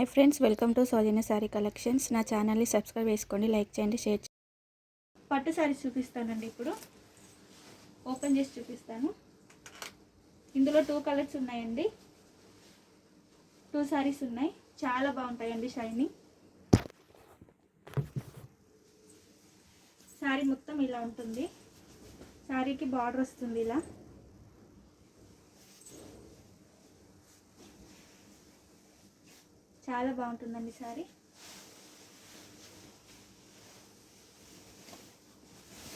Hi friends, welcome to Soujanya sorry collections. నా ఛానల్ని subscribe చేసుకోండి, లైక్ చేయండి, షేర్ చేయండి. పట్టు సారీస్ చూపిస్తానండి. ఇప్పుడు ఓపెన్ చేసి చూపిస్తాను. ఇందులో 2 కలర్స్ ఉన్నాయండి. 2 సారీస్ ఉన్నాయి, చాలా బాగుంటాయండి. షైనింగ్ సారీ మొత్తం ఇలా ఉంటుంది. సారీకి బార్డర్ వస్తుంది ఇలా. చాలా బాగుంటుందండి సారీ.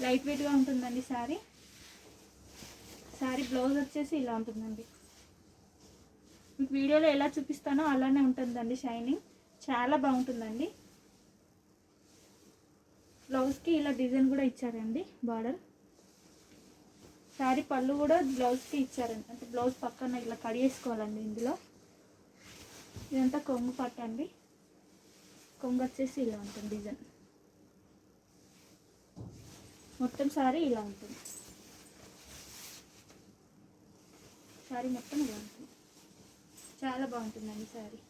లైట్ వెయిట్గా ఉంటుందండి సారీ. సారీ బ్లౌజ్ వచ్చేసి ఇలా ఉంటుందండి. మీకు వీడియోలో ఎలా చూపిస్తానో అలానే ఉంటుందండి. షైనింగ్ చాలా బాగుంటుందండి. బ్లౌజ్కి ఇలా డిజైన్ కూడా ఇచ్చారండి, బార్డర్. సారీ పళ్ళు కూడా బ్లౌజ్కి ఇచ్చారండి, అంటే బ్లౌజ్ పక్కన ఇలా కడిగేసుకోవాలండి. ఇందులో ఇదంతా కొంగు పట్టు అండి. కొంగు వచ్చేసి ఇలా ఉంటుంది డిజైన్. మొత్తం సారీ ఇలా ఉంటుంది. సారీ మొత్తం ఇలా ఉంటుంది. చాలా బాగుంటుందండి సారీ.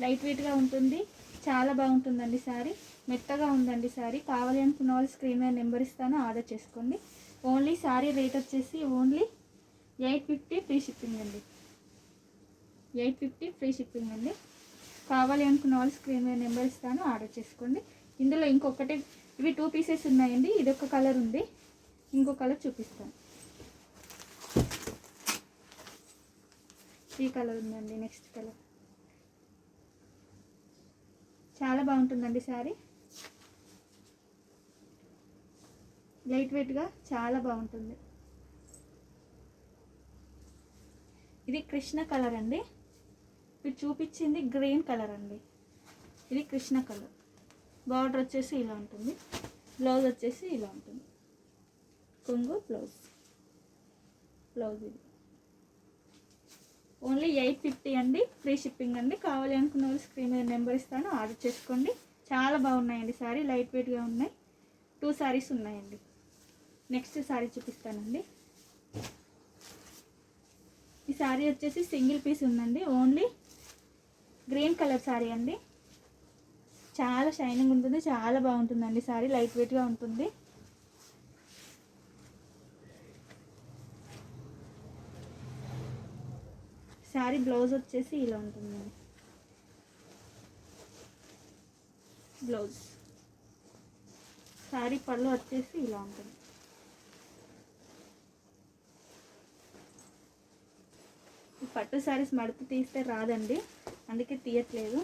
లైట్ వెయిట్గా ఉంటుంది, చాలా బాగుంటుందండి సారీ. మెత్తగా ఉందండి సారీ. కావాలి అనుకున్న వాళ్ళు స్క్రీన్ మీద నెంబర్ ఇస్తాను, ఆర్డర్ చేసుకోండి. ఓన్లీ సారీ రేట్ వచ్చేసి ఓన్లీ 850 ఫ్రీ షిప్పింగ్ అండి. 850 ఫ్రీ షిప్పింగ్ అండి. కావాలి అనుకున్న వాళ్ళు స్క్రీన్ మీద నెంబర్ ఇస్తాను, ఆర్డర్ చేసుకోండి. ఇందులో ఇంకొకటి, ఇవి 2 పీసెస్ ఉన్నాయండి. ఇదొక కలర్ ఉంది, ఇంకో కలర్ చూపిస్తాను. ఈ కలర్ ఉందండి, నెక్స్ట్ కలర్. చాలా బాగుంటుందండి సారీ. లైట్ వెయిట్గా చాలా బాగుంటుంది. ఇది కృష్ణ కలర్ అండి. ఇది చూపించింది గ్రీన్ కలర్ అండి. ఇది కృష్ణ కలర్. బార్డర్ వచ్చేసి ఇలా ఉంటుంది. బ్లౌజ్ వచ్చేసి ఇలా ఉంటుంది. కొంగు బ్లౌజ్. ఇది ఓన్లీ 850 అండి, ఫ్రీ షిప్పింగ్ అండి. కావాలి అనుకున్న వాళ్ళు స్క్రీన్ మీద నెంబర్ ఇస్తాను, ఆర్డర్ చేసుకోండి. చాలా బాగున్నాయండి సారీ, లైట్ వెయిట్గా ఉన్నాయి. 2 సారీస్ ఉన్నాయండి. నెక్స్ట్ సారీ చూపిస్తానండి. ఈ సారీ వచ్చేసి సింగిల్ పీస్ ఉందండి. ఓన్లీ గ్రీన్ కలర్ సారీ అండి. చాలా షైనింగ్ ఉంటుంది, చాలా బాగుంటుందండి సారీ. లైట్ వెయిట్గా ఉంటుంది. సారీ బ్లౌజ్ వచ్చేసి ఇలా ఉంటుందండి. బ్లౌజ్. సారీ పళ్ళు వచ్చేసి ఇలా ఉంటుంది. పట్టు సారీస్ మడత తీస్తే రాదండి, అందుకే తీయట్లేదు.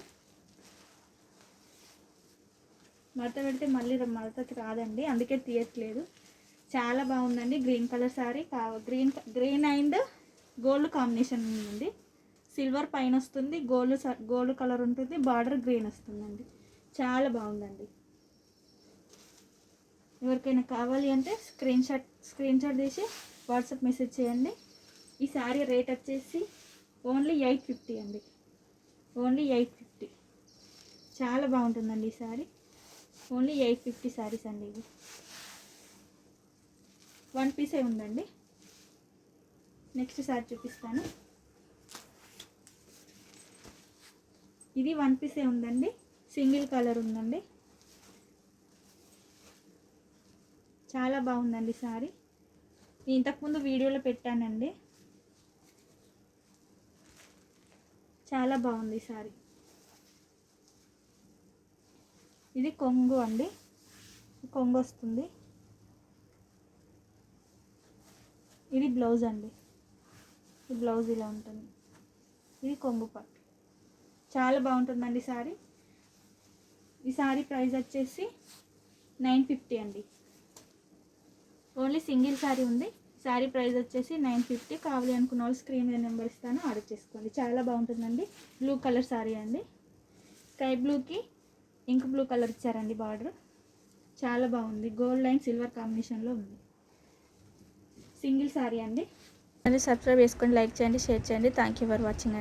మడత పెడితే మళ్ళీ మడతకి రాదండి, అందుకే తీయట్లేదు. చాలా బాగుందండి. Green colour sorry. Green and gold combination ఉందండి. సిల్వర్ పైన వస్తుంది, గోల్డ్ కలర్ ఉంటుంది, బార్డర్ గ్రీన్ వస్తుందండి. చాలా బాగుందండి. ఎవరికైనా కావాలి అంటే స్క్రీన్ షాట్ తీసి వాట్సాప్ మెసేజ్ చేయండి. ఈ సారీ రేట్ వచ్చేసి ఓన్లీ 850 అండి. ఓన్లీ 850. చాలా బాగుంటుందండి ఈ సారీ. ఓన్లీ 850 సారీస్ అండి. ఇవి 1 పీసే ఉందండి. నెక్స్ట్ సారీ చూపిస్తాను. ఇది 1 పీసే ఉందండి, సింగిల్ కలర్ ఉందండి. చాలా బాగుందండి సారీ. నేను ఇంతకుముందు వీడియోలో పెట్టానండి. చాలా బాగుంది సారీ. ఇది కొంగు అండి. కొంగు వస్తుంది. ఇది బ్లౌజ్ అండి. ఈ బ్లౌజ్ ఇలా ఉంటుంది. ఇది కొంగు పట్టు. చాలా బాగుంటుందండి సారీ. ఈ సారీ ప్రైస్ వచ్చేసి 950 అండి. ఓన్లీ సింగిల్ సారీ ఉంది. సారీ ప్రైస్ వచ్చేసి 950. కావాలి అనుకున్న వాళ్ళు స్క్రీన్ మీద నెంబర్ ఇస్తాను, ఆర్డర్ చేసుకోండి. చాలా బాగుంటుందండి. బ్లూ కలర్ సారీ అండి. స్కై బ్లూకి ఇంక్ బ్లూ కలర్ ఇచ్చారండి బార్డర్. చాలా బాగుంది. గోల్డ్ అండ్ సిల్వర్ కాంబినేషన్లో ఉంది. సింగిల్ సారీ అండి. సబ్స్క్రైబ్ చేసుకోండి, లైక్ చేయండి, షేర్ చేయండి. థ్యాంక్ యూ ఫర్ వాచింగ్ అండి.